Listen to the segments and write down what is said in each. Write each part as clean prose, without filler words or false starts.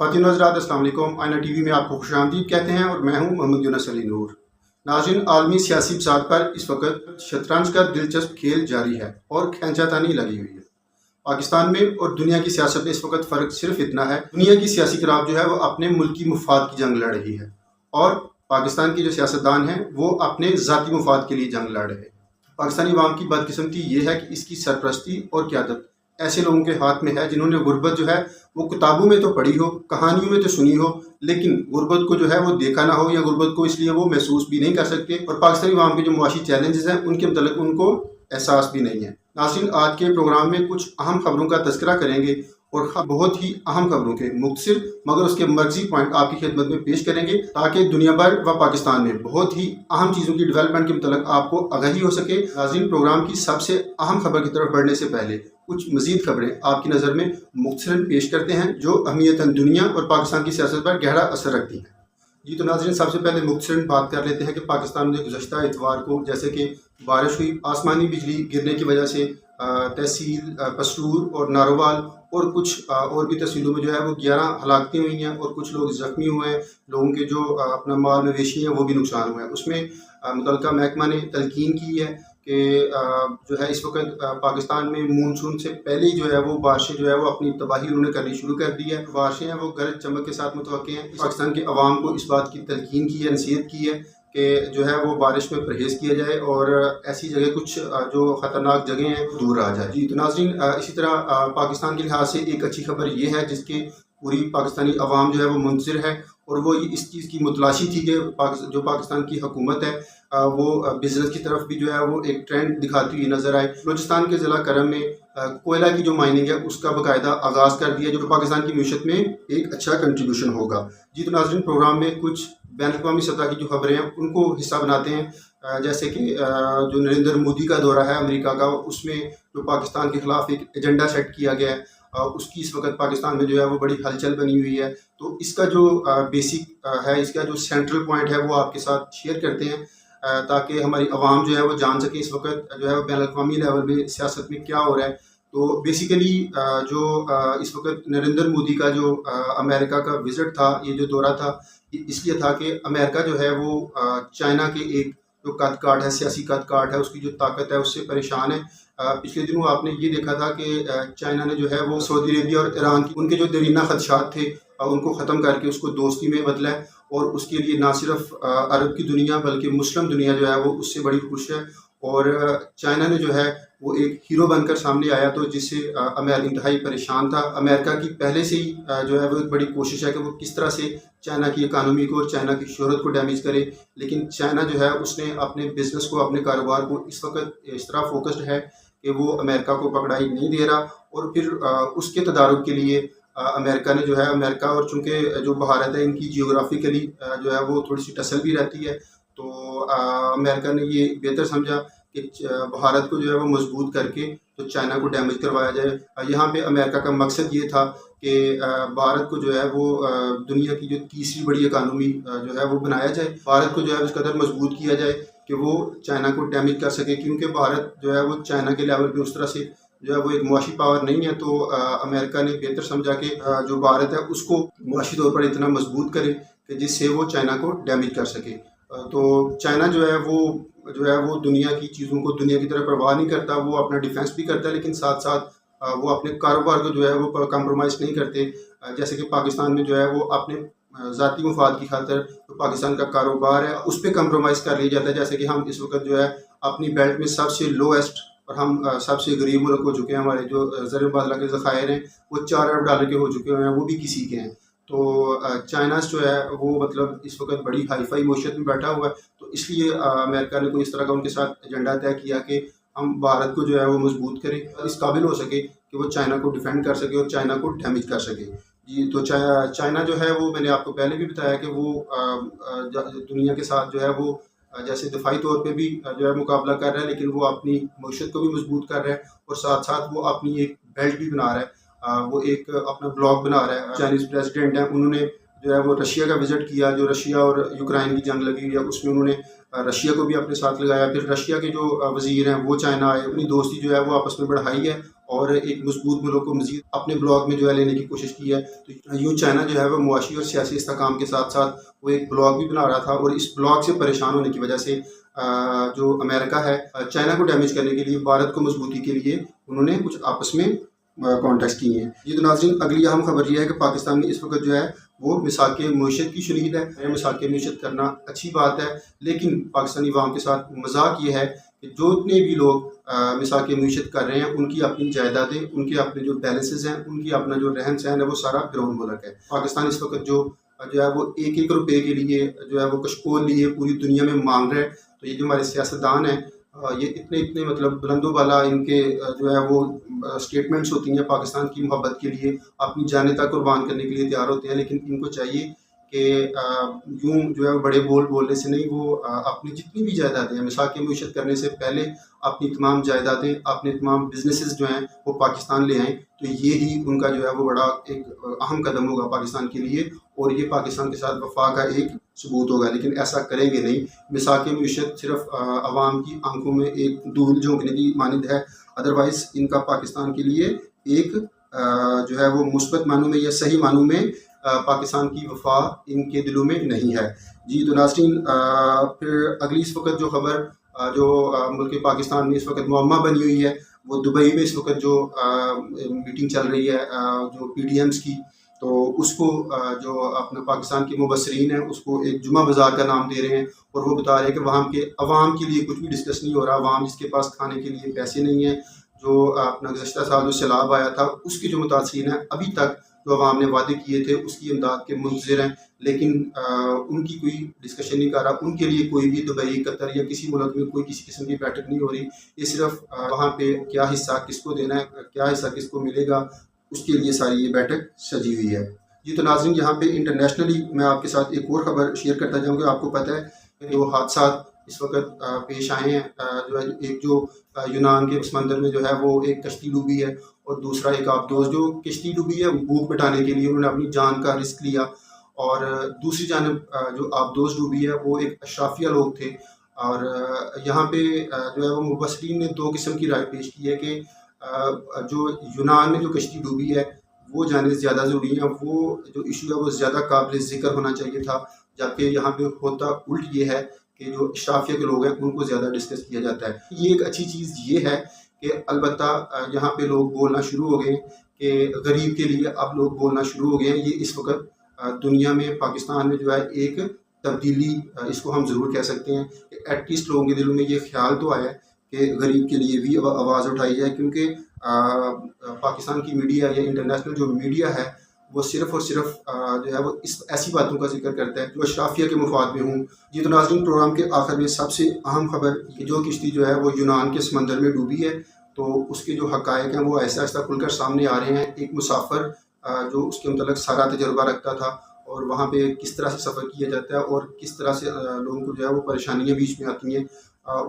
ख़वातीन हज़रात अस्सलाम वालेकुम। आईना टीवी में आपको खुशामदीद कहते हैं और मैं हूं मोहम्मद यूनुस अली नूर। नाज़रीन, आलमी सियासी फसाद पर इस वक्त शतरंज का दिलचस्प खेल जारी है और खींचातानी लगी हुई है। पाकिस्तान में और दुनिया की सियासत में इस वक्त फ़र्क सिर्फ इतना है, दुनिया की सियासी क्राफ जो है वो अपने मुल्की मुफाद की जंग लड़ रही है और पाकिस्तान के जो सियासतदान हैं वो अपने ज़ाती मुफाद के लिए जंग लड़ रहे हैं। पाकिस्तानी अवाम की बदकिस्मती ये है कि इसकी सरपरस्ती और क़यादत ऐसे लोगों के हाथ में है जिन्होंने गुर्बत जो है वो किताबों में तो पढ़ी हो, कहानियों में तो सुनी हो, लेकिन गुर्बत को जो है वो देखा ना हो या गुर्बत को इसलिए वो महसूस भी नहीं कर सकते और पाकिस्तानी अवाम के जो मुआशी चैलेंजेस हैं उनके मतलब उनको एहसास भी नहीं है। नाज़रीन, आज के प्रोग्राम में कुछ अहम खबरों का तज़किरा करेंगे और बहुत ही अहम खबरों के मुख्तसर मगर उसके मर्जी पॉइंट आपकी खिदमत में पेश करेंगे ताकि दुनिया भर व पाकिस्तान में बहुत ही अहम चीज़ों की डेवलपमेंट के मतलब आपको आगाही हो सके। नाज़रीन, प्रोग्राम की सबसे अहम खबर की तरफ बढ़ने से पहले कुछ मज़ीद खबरें आपकी नज़र में मुख्तसरन पेश करते हैं जो अहमियतन दुनिया और पाकिस्तान की सियासत पर गहरा असर रखती हैं। जी तो नाज़रीन, सबसे पहले मुख्तसरन बात कर लेते हैं कि पाकिस्तान में गुज़श्ता इतवार को जैसे कि बारिश हुई, आसमानी बिजली गिरने की वजह से तहसील पसरूर और नारोवाल और कुछ और भी तहसीलों में जो है वो 11 हलाकतें हुई हैं और कुछ लोग ज़ख्मी हुए हैं। लोगों के जो अपना माल मवेशी हैं वो भी नुकसान हुआ है। उसमें मुतल्लिका महकमा ने तलकीन की है कि जो है इस वक्त पाकिस्तान में मानसून से पहले ही जो है वो बारिशें जो है वो अपनी तबाही उन्होंने करनी शुरू कर दी है। बारिशें हैं वो गरज चमक के साथ मुतवक्के हैं। पाकिस्तान के अवाम को इस बात की तलकीन की है, नसीहत की है कि जो है वो बारिश में परहेज़ किया जाए और ऐसी जगह कुछ जो ख़तरनाक जगह हैं दूर रहा जाए। जी तो नाज़रीन, इसी तरह पाकिस्तान के लिहाज से एक अच्छी खबर ये है जिसके पूरी पाकिस्तानी अवाम जो है वो मुंतज़िर है और वो इस चीज़ की मुतलाशी थी कि जो पाकिस्तान की हुकूमत है वो बिज़नेस की तरफ भी जो है वो एक ट्रेंड दिखाती हुई नज़र आए। बलूचिस्तान के ज़िला करम में कोयला की जो माइनिंग है उसका बाकायदा आगाज़ कर दिया जो पाकिस्तान की मीशत में एक अच्छा कंट्रीब्यूशन होगा। जी तो नाज़रीन, प्रोग्राम में कुछ बैनुल-अक़वामी सतह की जो खबरें हैं उनको हिस्सा बनाते हैं। जैसे कि जो नरेंद्र मोदी का दौरा है अमेरिका का, उसमें जो पाकिस्तान के ख़िलाफ़ एक एजेंडा सेट किया गया है उसकी इस वक्त पाकिस्तान में जो है वो बड़ी हलचल बनी हुई है। तो इसका जो बेसिक है, इसका जो सेंट्रल पॉइंट है वो आपके साथ शेयर करते हैं ताकि हमारी आवाम जो है वो जान सके इस वक्त जो है वो बैनुल-अक़वामी लेवल में सियासत में क्या हो रहा है। तो बेसिकली जो इस वक्त नरेंद्र मोदी का जो अमेरिका का विज़िट था, ये जो दौरा था, ये इसलिए था कि अमेरिका जो है वो चाइना के एक जो कद काठ है, सियासी कद काठ है, उसकी जो ताकत है उससे परेशान है। पिछले दिनों आपने ये देखा था कि चाइना ने जो है वो सऊदी अरेबिया और ईरान की उनके जो दरीना खदशात थे उनको ख़त्म करके उसको दोस्ती में बदला है और उसके लिए ना सिर्फ अरब की दुनिया बल्कि मुस्लिम दुनिया जो है वो उससे बड़ी खुश है और चाइना ने जो है वो एक हीरो बनकर सामने आया तो जिससे अमेरिका इंतहाई परेशान था। अमेरिका की पहले से ही जो है वो एक बड़ी कोशिश है कि वो किस तरह से चाइना की इकानमी को और चाइना की शोहरत को डैमेज करे, लेकिन चाइना जो है उसने अपने बिज़नेस को, अपने कारोबार को इस वक्त इस तरह फोकस्ड है कि वो अमेरिका को पकड़ाई नहीं दे रहा और फिर उसके तदारुक के लिए अमेरिका ने जो है अमेरिका और चूँकि जो भारत है इनकी जियोग्राफिकली जो है वो थोड़ी सी टसल भी रहती है, तो अमेरिका ने ये बेहतर समझा कि भारत को जो है वो मजबूत करके तो चाइना को डैमेज करवाया जाए। यहाँ पे अमेरिका का मकसद ये था कि भारत को जो है वो दुनिया की जो तीसरी बड़ी इकानमी जो है वो बनाया जाए, भारत को जो है उस कदर मजबूत किया जाए कि वो चाइना को डैमेज कर सके, क्योंकि भारत जो है वो चाइना के लेवल पे उस तरह से जो है वो एक मुआशी पावर नहीं है। तो अमेरिका ने बेहतर समझा कि जो भारत है उसको मुआशी तौर पर इतना मजबूत करे कि जिससे वो चाइना को डैमेज कर सके। तो चाइना जो है वो दुनिया की चीज़ों को दुनिया की तरह परवाह नहीं करता, वो अपना डिफेंस भी करता है लेकिन साथ साथ वो अपने कारोबार को जो है वो कंप्रोमाइज़ नहीं करते। जैसे कि पाकिस्तान में जो है वो अपने ज़ाती मुफाद की खातिर तो पाकिस्तान का कारोबार है उस पर कंप्रोमाइज़ कर लिया जाता है। जैसे कि हम इस वक्त जो है अपनी बेल्ट में सबसे लोएस्ट और हम सबसे गरीब मुल्क हो चुके हैं, हमारे जो ज़र मुबादला के ज़खायर हैं वो 4 अरब डॉलर के हो चुके हैं, वो भी किसी के हैं। तो चाइना जो है वो मतलब इस वक्त बड़ी हाई फाई मईशत में बैठा हुआ है, तो इसलिए अमेरिका ने कोई इस तरह का उनके साथ एजेंडा तय किया कि हम भारत को जो है वो मजबूत करें, इस काबिल हो सके कि वो चाइना को डिफेंड कर सके और चाइना को डैमेज कर सके। जी तो चाइना जो है वो मैंने आपको पहले भी बताया कि वो दुनिया के साथ जो है वो जैसे दिफाई तौर पे भी जो है मुकाबला कर रहा है, लेकिन वो अपनी मईशत को भी मजबूत कर रहा है और साथ साथ वो अपनी एक बेल्ट भी बना रहा है, वो एक अपना ब्लॉक बना रहा है। चाइनीज़ प्रेसिडेंट हैं, उन्होंने जो है वो रशिया का विज़िट किया, जो रशिया और यूक्रेन की जंग लगी हुई है उसमें उन्होंने रशिया को भी अपने साथ लगाया। फिर रशिया के जो वज़ीर हैं वो चाइना आए, अपनी दोस्ती जो है वो आपस में बढ़ाई है اور ایک مضبوط ملک کو مزید اپنے بلاک میں جو ہے لینے کی کوشش کی ہے۔ تو یوں چائنا جو ہے وہ معاشی اور سیاسی استحکام کے ساتھ ساتھ وہ ایک بلاک بھی بنا رہا تھا، اور اس بلاک سے پریشان ہونے کی وجہ سے جو امریکہ ہے چائنا کو ڈیمیج کرنے کے لیے، بھارت کو مضبوطی کے لیے انہوں نے کچھ آپس میں کانٹیکٹ کیے ہیں۔ یہ تو ناظرین اگلی اہم خبر یہ ہے کہ پاکستان میں اس وقت جو ہے وہ مساق معیشت کی شنید ہے۔ مساق معیشت کرنا اچھی بات ہے، لیکن پاکستانی عوام کے ساتھ مذاق یہ ہے کہ جو اتنے بھی لوگ مساق معیشت کر رہے ہیں ان کی اپنی جائیدادیں، ان کے اپنے جو بیلنسز ہیں، ان کی اپنا جو رہن سہن ہے وہ سارا بیرون ملک ہے۔ پاکستان اس وقت جو ہے وہ ایک ایک روپے کے لیے جو ہے وہ کشکول لیے پوری دنیا میں مانگ رہے ہیں۔ تو یہ جو ہمارے سیاستدان ہیں یہ اتنے مطلب بلند و بالا ان کے جو ہے وہ اسٹیٹمنٹس ہوتی ہیں پاکستان کی محبت کے لیے، اپنی جانیں تک قربان کرنے کے لیے تیار ہوتے ہیں، لیکن ان کو چاہیے کہ یوں جو ہے بڑے بولنے سے نہیں، وہ اپنی جتنی بھی جائیدادیں ہیں مساق معیشت کرنے سے پہلے اپنی تمام جائیدادیں، اپنے تمام بزنسز جو ہیں وہ پاکستان لے آئیں۔ تو یہ ہی ان کا جو ہے وہ بڑا ایک اہم قدم ہوگا پاکستان کے لیے، اور یہ پاکستان کے ساتھ وفا کا ایک ثبوت ہوگا، لیکن ایسا کریں گے نہیں۔ مساق معیشت صرف عوام کی آنکھوں میں ایک دھول جھونکنے کی مانند ہے، ادروائز ان کا پاکستان کے لیے ایک جو ہے وہ مثبت معنوں میں یا صحیح معنوں میں پاکستان کی وفا ان کے دلوں میں نہیں ہے۔ جی تو ناظرین پھر اگلی اس وقت جو خبر جو ملک پاکستان میں اس وقت معمہ بنی ہوئی ہے، وہ دبئی میں اس وقت جو میٹنگ چل رہی ہے جو پی ڈی ایمز کی، تو اس کو جو اپنا پاکستان کے مبصرین ہیں اس کو ایک جمعہ بازار کا نام دے رہے ہیں، اور وہ بتا رہے ہیں کہ وہاں کے عوام کے لیے کچھ بھی ڈسکس نہیں ہو رہا۔ عوام جس کے پاس کھانے کے لیے پیسے نہیں ہیں، جو اپنا گزشتہ سال جو سیلاب آیا تھا اس کے جو متاثرین ہیں، ابھی تک جو عوام نے وعدے کیے تھے اس کی امداد کے منتظر ہیں، لیکن ان کی کوئی ڈسکشن نہیں کر رہا۔ ان کے لیے کوئی بھی دبئی، قطر یا کسی ملک میں کوئی کسی قسم کی بیٹھک نہیں ہو رہی۔ یہ صرف وہاں پہ کیا حصہ کس کو دینا ہے، کیا حصہ کس کو ملے گا، اس کے لیے ساری یہ بیٹھک سجی ہوئی ہے۔ جی تو ناظرین یہاں پہ انٹرنیشنلی میں آپ کے ساتھ ایک اور خبر شیئر کرتا جاؤں گا۔ آپ کو پتہ ہے کہ جو حادثات اس وقت پیش آئے ہیں، جو ہے ایک جو یونان کے سمندر میں جو ہے وہ ایک کشتی ڈوبی ہے، اور دوسرا ایک آبدوز جو کشتی ڈوبی ہے بھوک مٹانے کے لیے انہوں نے اپنی جان کا رسک لیا، اور دوسری جانب جو آبدوز ڈوبی ہے وہ ایک اشرافیہ لوگ تھے۔ اور یہاں پہ جو ہے وہ مبصرین نے دو قسم کی رائے پیش کی ہے کہ جو یونان میں جو کشتی ڈوبی ہے وہ جانیں زیادہ ضروری ہیں، وہ جو ایشو ہے وہ زیادہ قابل ذکر ہونا چاہیے تھا، جبکہ یہاں پہ ہوتا الٹ یہ ہے کہ جو اشرافیہ کے لوگ ہیں ان کو زیادہ ڈسکس کیا جاتا ہے۔ یہ ایک اچھی چیز یہ ہے کہ البتہ یہاں پہ لوگ بولنا شروع ہو گئے ہیں کہ غریب کے لیے اب لوگ بولنا شروع ہو گئے ہیں۔ یہ اس وقت دنیا میں پاکستان میں جو ہے ایک تبدیلی اس کو ہم ضرور کہہ سکتے ہیں کہ ایٹ لیسٹ لوگوں کے دلوں میں یہ خیال تو آیا ہے کہ غریب کے لیے بھی آواز اٹھائی جائے، کیونکہ پاکستان کی میڈیا یا انٹرنیشنل جو میڈیا ہے وہ صرف اور صرف جو ہے وہ ایسی باتوں کا ذکر کرتا ہے جو اشرافیہ کے مفاد میں ہوں۔ یہ تو ناظرین پروگرام کے آخر میں سب سے اہم خبر کہ جو کشتی جو ہے وہ یونان کے سمندر میں ڈوبی ہے، تو اس کے جو حقائق ہیں وہ ایسا ایسا کھل کر سامنے آ رہے ہیں۔ ایک مسافر جو اس کے متعلق سارا تجربہ رکھتا تھا، اور وہاں پہ کس طرح سے سفر کیا جاتا ہے اور کس طرح سے لوگوں کو جو ہے وہ پریشانیاں بیچ میں آتی ہیں،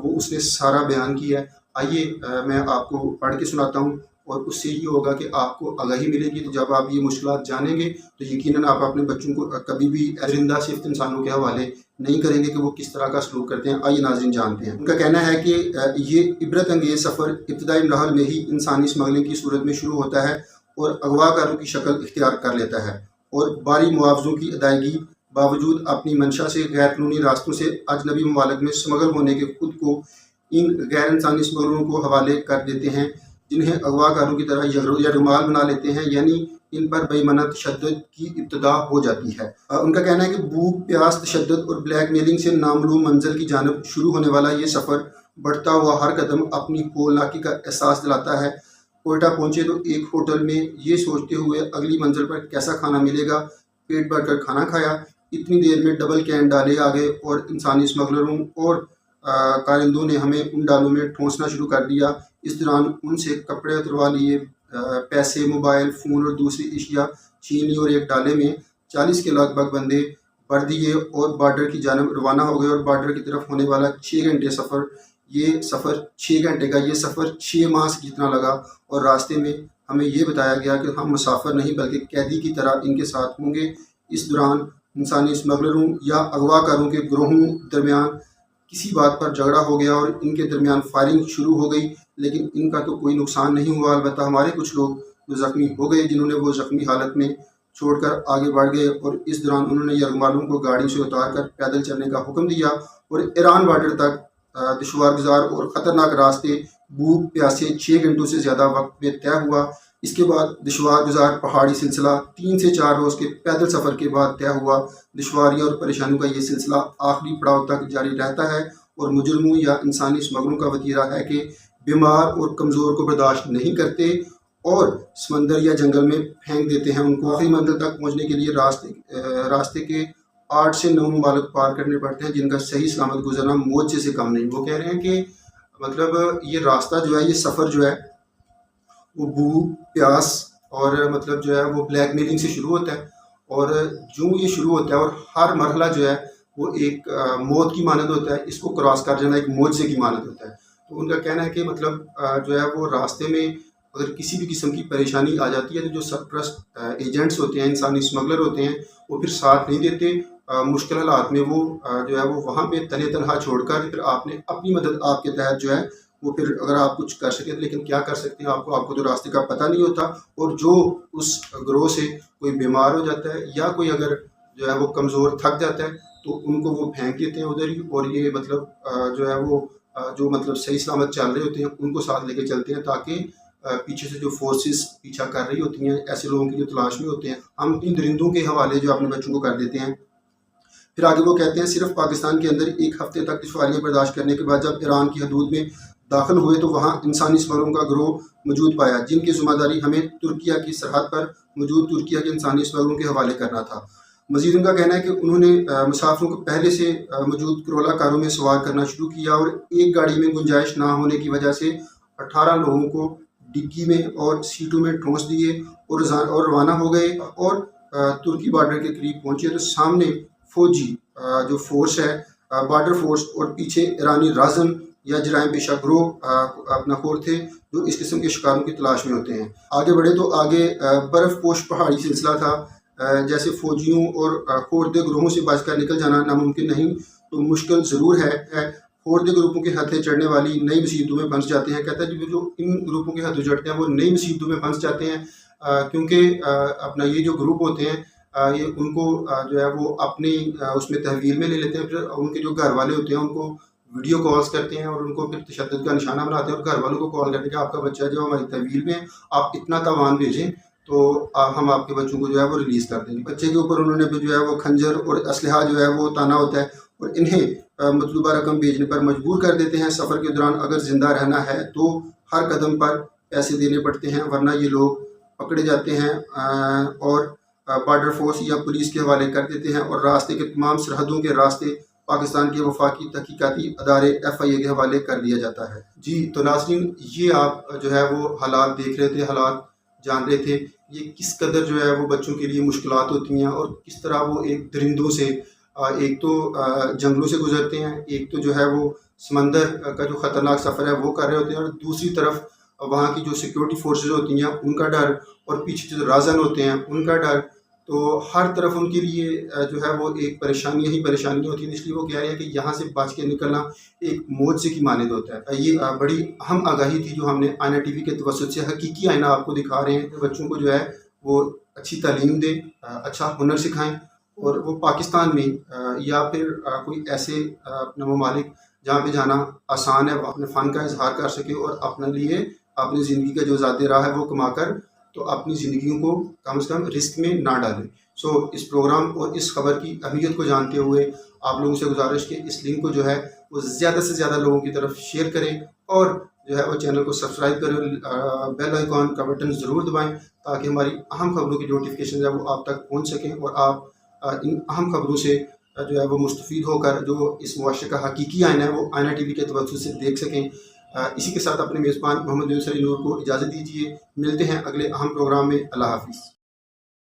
وہ اس نے سارا بیان کیا ہے۔ آئیے میں آپ کو پڑھ کے سناتا ہوں، اور اس سے یہ ہوگا کہ آپ کو آگاہی ملے گی۔ تو جب آپ یہ مشکلات جانیں گے تو یقیناً آپ اپنے بچوں کو کبھی بھی زندہ صرف انسانوں کے حوالے نہیں کریں گے کہ وہ کس طرح کا سلوک کرتے ہیں۔ آئیے ناظرین جانتے ہیں۔ ان کا کہنا ہے کہ یہ عبرت انگیز سفر ابتدائی مراحل میں ہی انسانی اسمگلنگ کی صورت میں شروع ہوتا ہے اور اغوا کاروں کی شکل اختیار کر لیتا ہے، اور بھاری معاوضوں کی ادائیگی باوجود اپنی منشا سے غیر قانونی راستوں سے اجنبی ممالک میں اسمگل ہونے کے خود کو ان غیر انسانی اسمگلروں کو حوالے کر دیتے ہیں، جنہیں اغوا کاروں کی طرح یرغمال بنا لیتے ہیں، یعنی ان پر بے منع تشدد کی ابتدا ہو جاتی ہے۔ ان کا کہنا ہے کہ بھوک، پیاس، تشدد اور بلیک میلنگ سے نامعلوم منزل کی جانب شروع ہونے والا یہ سفر بڑھتا ہوا ہر قدم اپنی ہولناکی کا احساس دلاتا ہے۔ کوئٹہ پہنچے تو ایک ہوٹل میں یہ سوچتے ہوئے اگلی منزل پر کیسا کھانا ملے گا، پیٹ بھر کر کھانا کھایا۔ اتنی دیر میں ڈبل کین ڈالے آ گئے، اور انسانی اسمگلروں اور کارندوں نے ہمیں ان ڈالوں میں ٹھونسنا شروع کر دیا۔ اس دوران ان سے کپڑے اتروا لیے، پیسے، موبائل فون اور دوسری اشیاء چھین لی، اور ایک ڈالے میں 40 کے لگ بھگ بندے بھر دیے اور بارڈر کی جانب روانہ ہو گئے۔ اور بارڈر کی طرف ہونے والا 6 گھنٹے سفر، یہ سفر 6 گھنٹے کا، یہ سفر 6 ماہ سے جتنا لگا، اور راستے میں ہمیں یہ بتایا گیا کہ ہم مسافر نہیں بلکہ قیدی کی طرح ان کے ساتھ ہوں گے۔ اس دوران انسانی اسمگلروں یا اغوا کاروں کے گروہوں درمیان کسی بات پر جھگڑا ہو گیا، اور ان کے درمیان فائرنگ شروع ہو گئی۔ लेकिन इनका तो कोई नुकसान नहीं हुआ। अलबत्ता हमारे कुछ लोग जो ज़ख्मी हो गए, जिन्होंने वो ज़ख्मी हालत में छोड़कर आगे बढ़ गए, और इस दौरान उन्होंने यरगमालूम को गाड़ी से उतार कर पैदल चलने का हुक्म दिया और ईरान बॉर्डर तक दुश्वार गुजार और ख़तरनाक रास्ते भूख प्यासे 6 घंटों से ज़्यादा वक्त में तय हुआ। इसके बाद दुश्वार गुजार पहाड़ी सिलसिला 3 से 4 रोज़ के पैदल सफ़र के बाद तय हुआ। दुश्वारियों और परेशानियों का ये सिलसिला आखिरी पड़ाव तक जारी रहता है और मुजरमों या इंसानी स्मगलों का वतीरा है कि बीमार और कमज़ोर को बर्दाश्त नहीं करते और समंदर या जंगल में फेंक देते हैं। उनको आखिरी मंजिल तक पहुँचने के लिए रास्ते के 8 से 9 ममालिक पार करने पड़ते हैं, जिनका सही सलामत गुजरना मौत से कम नहीं। वो कह रहे हैं कि मतलब ये रास्ता जो है, ये सफ़र जो है वो भूख प्यास और मतलब जो है वो ब्लैक मेलिंग से शुरू होता है, और जो ये शुरू होता है और हर मरहला जो है वो एक मौत की मानद होता है। इसको क्रॉस कर जाना एक मोज़े की मानद होता है। तो उनका कहना है कि मतलब जो है वो रास्ते में अगर किसी भी किस्म की परेशानी आ जाती है तो जो सरप्रस्त एजेंट्स होते हैं, इंसानी स्मगलर होते हैं, वो फिर साथ नहीं देते। मुश्किल हालात में वो जो है वो वहाँ पे तने तनहा छोड़कर फिर आपने अपनी मदद आपके तहत जो है वो फिर अगर आप कुछ कर सकें, लेकिन क्या कर सकते हैं, आपको तो रास्ते का पता नहीं होता। और जो उस ग्रोह से कोई बीमार हो जाता है या कोई अगर जो है वो कमज़ोर थक जाता है तो उनको वो फेंक देते हैं उधर ही, और ये मतलब जो है वो जो मतलब सही सलामत चल रहे होते हैं उनको साथ लेके चलते हैं, ताकि पीछे से जो फोर्सेस पीछा कर रही होती हैं ऐसे लोगों की जो तलाश में होते हैं, हम इन दरिंदों के हवाले जो अपने बच्चों को कर देते हैं। फिर आगे वो कहते हैं सिर्फ पाकिस्तान के अंदर 1 हफ्ते तक दुश्वारियाँ बर्दाश्त करने के बाद जब ईरान की हदूद में दाखिल हुए तो वहाँ इंसानी स्मगलरों का गिरोह मौजूद पाया, जिनकी ज़िम्मेदारी हमें तुर्किया की सरहद पर मौजूद तुर्किया के इंसानी स्मगलरों के हवाले करना था। मज़ीद उनका कहना है कि उन्होंने मुसाफिरों को पहले से मौजूद करोला कारों में सवार करना शुरू किया और एक गाड़ी में गुंजाइश ना होने की वजह से 18 लोगों को डिग्गी में और सीटों में ठूंस दिए और रवाना हो गए। और तुर्की बॉर्डर के करीब पहुँचे तो सामने फौजी जो फोर्स है, बॉर्डर फोर्स, और पीछे ईरानी राजन या जराइम पेशा ग्रोह अपना खोर थे जो इस किस्म के शिकारों की तलाश में होते हैं। आगे बढ़े तो आगे बर्फ़ पोश पहाड़ी सिलसिला था। जैसे फ़ौजियों और खोरदे ग्रोहों से बचकर निकल जाना नामुमकिन नहीं तो मुश्किल ज़रूर है। खोरदे ग्रुपों के हथे चढ़ने वाली नई मुसीबतों में फंस जाते हैं। कहता है कि जो इन ग्रुपों के हथे चढ़ते हैं वो नई मुसीबतों में फंस जाते हैं, क्योंकि अपना ये जो ग्रुप होते हैं ये उनको जो है वो अपनी उसमें तहवील में ले लेते हैं। फिर उनके जो घर वाले होते हैं उनको वीडियो कॉल्स करते हैं और उनको फिर तशद्दुद का निशाना बनाते हैं और घर वालों को कॉल करके कि आपका बच्चा जो हमारी तहवील में है, आप इतना तावान भेजें तो हम आपके बच्चों को जो है वो रिलीज़ कर देंगे। बच्चे के ऊपर उन्होंने फिर जो है वो खंजर और असलहा जो है वो ताना होता है और इन्हें मतलूबा रकम भेजने पर मजबूर कर देते हैं। सफ़र के दौरान अगर ज़िंदा रहना है तो हर कदम पर पैसे देने पड़ते हैं, वरना ये लोग पकड़े जाते हैं और बॉर्डर फोर्स या पुलिस के हवाले कर देते हैं और रास्ते के तमाम सरहदों के रास्ते पाकिस्तान के वफाकी तहकीकाती अदारे FIA के हवाले कर दिया जाता है। जी तो नाज़रीन, ये आप जो है वो हालात देख रहे थे, हालात जान रहे थे ये किस कदर जो है वो बच्चों के लिए मुश्किलात होती हैं और किस तरह वो एक दरिंदों से एक तो जंगलों से गुजरते हैं, एक तो जो है वो समंदर का जो ख़तरनाक सफ़र है वो कर रहे होते हैं, और दूसरी तरफ वहाँ की जो सिक्योरिटी फोर्सेस होती हैं उनका डर और पीछे जो राजन होते हैं उनका डर। तो हर तरफ उनके लिए जो है वो एक परेशानियाँ ही परेशानियाँ होती हैं। इसलिए वो कह रहे हैं कि यहाँ से बच के निकलना एक मौत की मानद होता है। ये बड़ी अहम आगाही थी जो हमने आईना TV के तवज्जुह से हकीकी आईना आपको दिखा रहे हैं। बच्चों को जो है वो अच्छी तालीम दें, अच्छा हुनर सिखाएँ और वो पाकिस्तान में या फिर कोई ऐसे अपना ममालिक जहाँ पे जाना आसान है, वो अपने फ़न का इजहार कर सके और अपने लिए अपनी ज़िंदगी का जो ज़ाती राह है वो कमा कर तो अपनी ज़िंदगियों को कम से कम रिस्क में ना डालें। सो इस प्रोग्राम और इस खबर की अहमियत को जानते हुए आप लोगों से गुजारिश कि इस लिंक को जो है वो ज़्यादा से ज़्यादा लोगों की तरफ शेयर करें और जो है वो चैनल को सब्सक्राइब करें, बेल आइकॉन का बटन ज़रूर दबाएं ताकि हमारी अहम खबरों की नोटिफिकेशन है वो आप तक पहुँच सकें और आप इन अहम खबरों से जो है वो मुस्तफ़ीद होकर जो इस मुआशरे का हकीकी आईना है वो आईना TV के तवज्जुह से देख सकें। इसी के साथ अपने मेज़बान मोहम्मद यूनुस अली नूर को इजाज़त दीजिए। मिलते हैं अगले अहम प्रोग्राम में। अल्लाह हाफ़िज़।